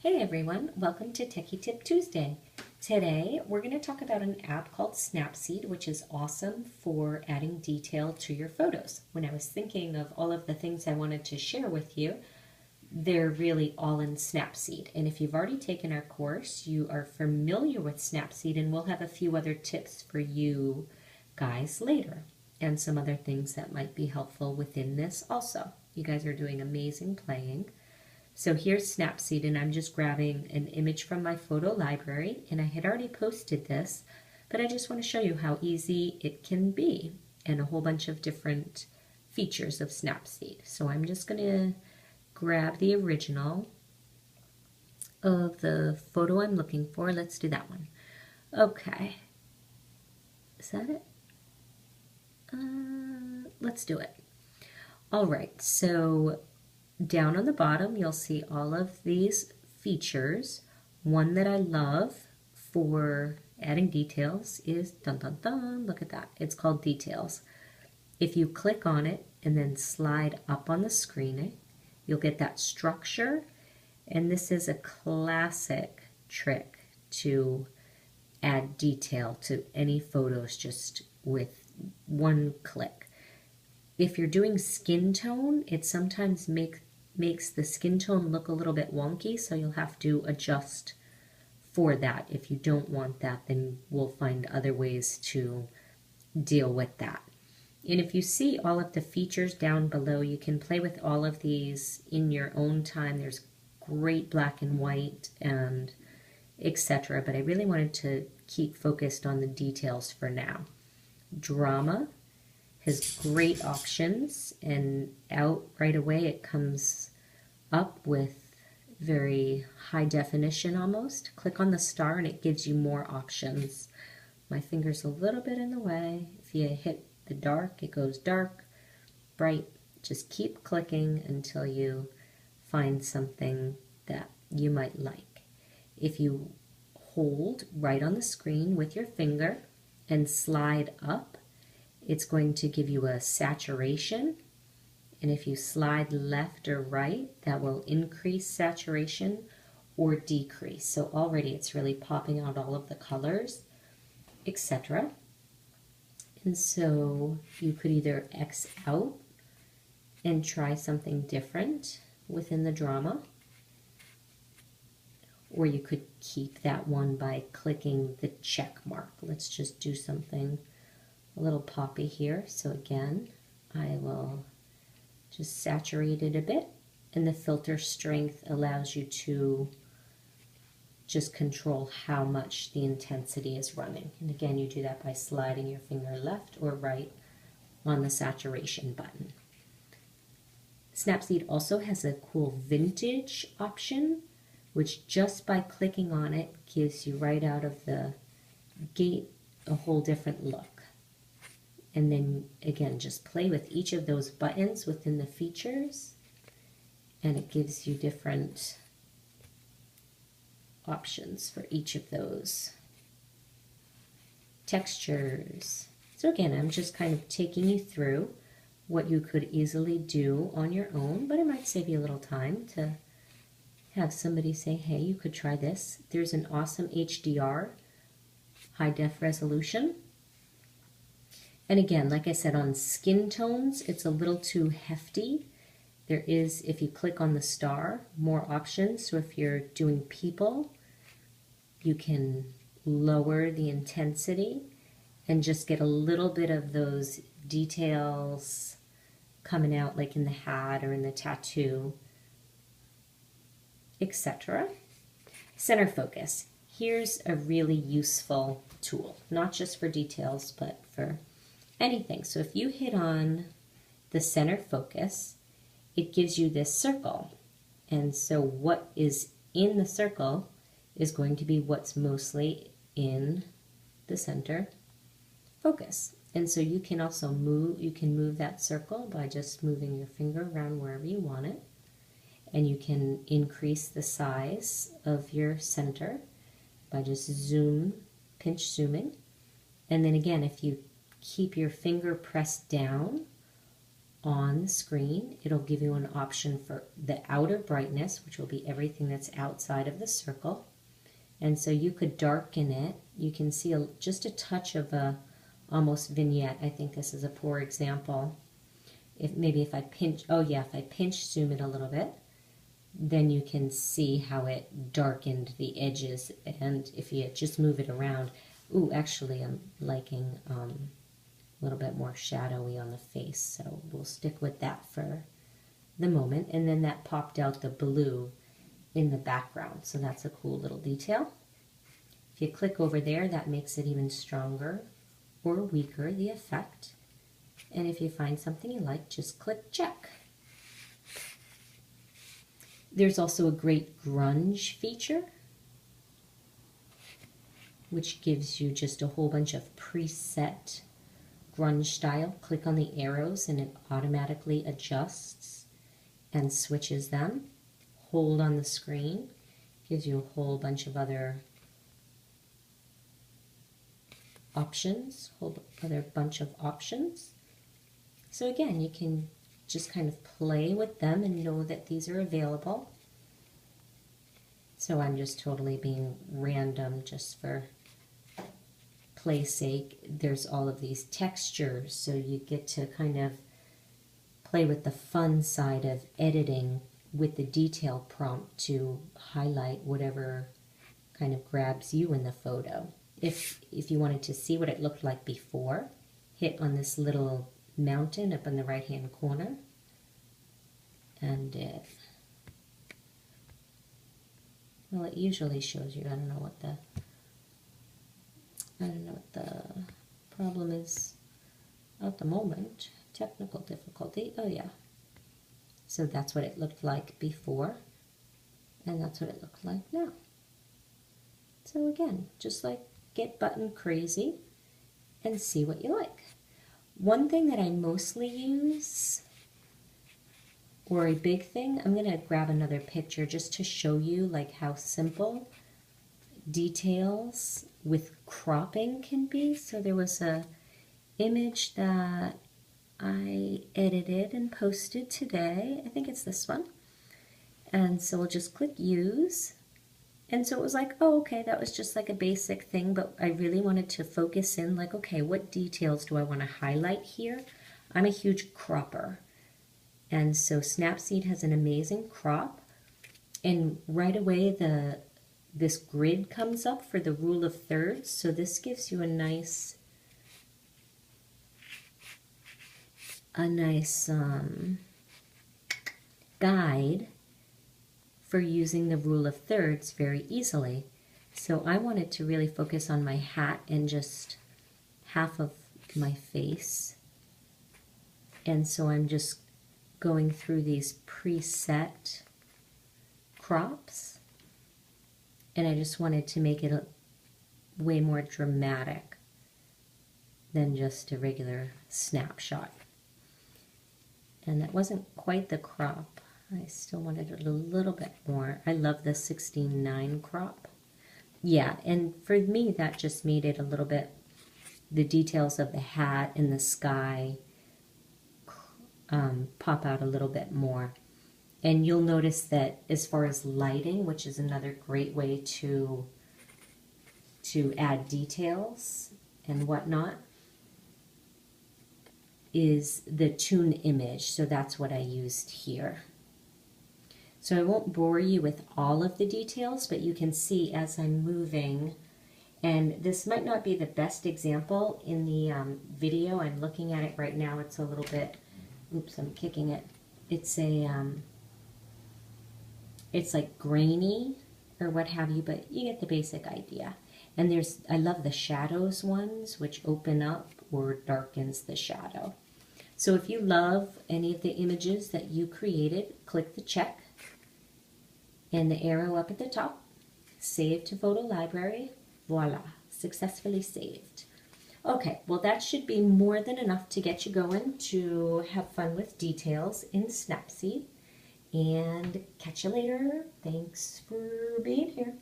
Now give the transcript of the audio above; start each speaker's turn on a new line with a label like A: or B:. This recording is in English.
A: Hey everyone, welcome to Techie Tip Tuesday. Today we're going to talk about an app called Snapseed, which is awesome for adding detail to your photos. When I was thinking of all of the things I wanted to share with you, they're really all in Snapseed. And if you've already taken our course, you are familiar with Snapseed, and we'll have a few other tips for you guys later and some other things that might be helpful within this also. You guys are doing amazing playing. So here's Snapseed, and I'm just grabbing an image from my photo library, and I had already posted this, but I just want to show you how easy it can be and a whole bunch of different features of Snapseed. So I'm just going to grab the original of the photo I'm looking for. Let's do that one. Okay. Is that it? Let's do it. All right, so down on the bottom, you'll see all of these features. One that I love for adding details is, dun dun dun, look at that. It's called Details. If you click on it and then slide up on the screen, you'll get that structure. And this is a classic trick to add detail to any photos just with one click. If you're doing skin tone, it sometimes makes the skin tone look a little bit wonky, so you'll have to adjust for that. If you don't want that, then we'll find other ways to deal with that. And if you see all of the features down below, you can play with all of these in your own time. There's great black and white and etc. But I really wanted to keep focused on the details for now. Drama has great options, and out right away it comes up with very high definition almost. Click on the star and it gives you more options. My finger's a little bit in the way. If you hit the dark, it goes dark, bright. Just keep clicking until you find something that you might like. If you hold right on the screen with your finger and slide up, it's going to give you a saturation, and if you slide left or right, that will increase saturation or decrease. So already it's really popping out all of the colors, etc. And so you could either X out and try something different within the drama, or you could keep that one by clicking the check mark. Let's just do something a little poppy here. So again, I will just saturate it a bit, and the filter strength allows you to just control how much the intensity is running. And again, you do that by sliding your finger left or right on the saturation button. Snapseed also has a cool vintage option, which just by clicking on it gives you right out of the gate a whole different look. And then again, just play with each of those buttons within the features, and it gives you different options for each of those. Textures. So again, I'm just kind of taking you through what you could easily do on your own, but it might save you a little time to have somebody say, hey, you could try this. There's an awesome HDR, high def resolution. And again, like I said, on skin tones, it's a little too hefty. There is, if you click on the star, more options. So if you're doing people, you can lower the intensity and just get a little bit of those details coming out, like in the hat or in the tattoo, etc. Center focus. Here's a really useful tool, not just for details, but for anything. So if you hit on the center focus, it gives you this circle. And so what is in the circle is going to be what's mostly in the center focus. And so you can also move that circle by just moving your finger around wherever you want it. And you can increase the size of your center by just pinch zooming. And then again, if you keep your finger pressed down on the screen. It'll give you an option for the outer brightness, which will be everything that's outside of the circle. And so you could darken it. You can see just a touch of a almost vignette. I think this is a poor example. If I pinch, oh yeah, if I pinch zoom it a little bit, then you can see how it darkened the edges. And if you just move it around, ooh, actually I'm liking a little bit more shadowy on the face, so we'll stick with that for the moment. And then that popped out the blue in the background, so that's a cool little detail. If you click over there, that makes it even stronger or weaker, the effect. And if you find something you like, just click check. There's also a great grunge feature, which gives you just a whole bunch of preset grunge style. Click on the arrows and it automatically adjusts and switches them. Hold on the screen, gives you a whole bunch of other options, So again, you can just kind of play with them and know that these are available. So I'm just totally being random just for play's sake. There's all of these textures, so you get to kind of play with the fun side of editing with the detail prompt to highlight whatever kind of grabs you in the photo. If you wanted to see what it looked like before, hit on this little mountain up in the right hand corner, and well, it usually shows you. I don't know what the problem is at the moment. Technical difficulty. Oh yeah. So that's what it looked like before, and that's what it looks like now. So again, just like get button crazy and see what you like. One thing that I mostly use, or a big thing, I'm going to grab another picture just to show you like how simple details with cropping can be. So there was a image that I edited and posted today. I think it's this one. And so we'll just click use. And so it was like, oh, okay, that was just like a basic thing, but I really wanted to focus in like, okay, what details do I want to highlight here? I'm a huge cropper. And so Snapseed has an amazing crop. And right away, this grid comes up for the rule of thirds. So this gives you a nice guide for using the rule of thirds very easily. So I wanted to really focus on my hat and just half of my face. And so I'm just going through these preset crops. And I just wanted to make it way more dramatic than just a regular snapshot. And that wasn't quite the crop. I still wanted it a little bit more. I love the 16:9 crop. Yeah, and for me that just made it a little bit, the details of the hat and the sky pop out a little bit more. And you'll notice that as far as lighting, which is another great way to add details and whatnot, is the tune image. So that's what I used here. So I won't bore you with all of the details, but you can see as I'm moving, and this might not be the best example in the video. I'm looking at it right now. It's a little bit, oops, I'm kicking it. It's like grainy or what have you, but you get the basic idea. And I love the shadows ones, which open up or darkens the shadow. So if you love any of the images that you created, click the check and the arrow up at the top, save to photo library, voila, successfully saved. Okay, well that should be more than enough to get you going to have fun with details in Snapseed. And catch you later. Thanks for being here.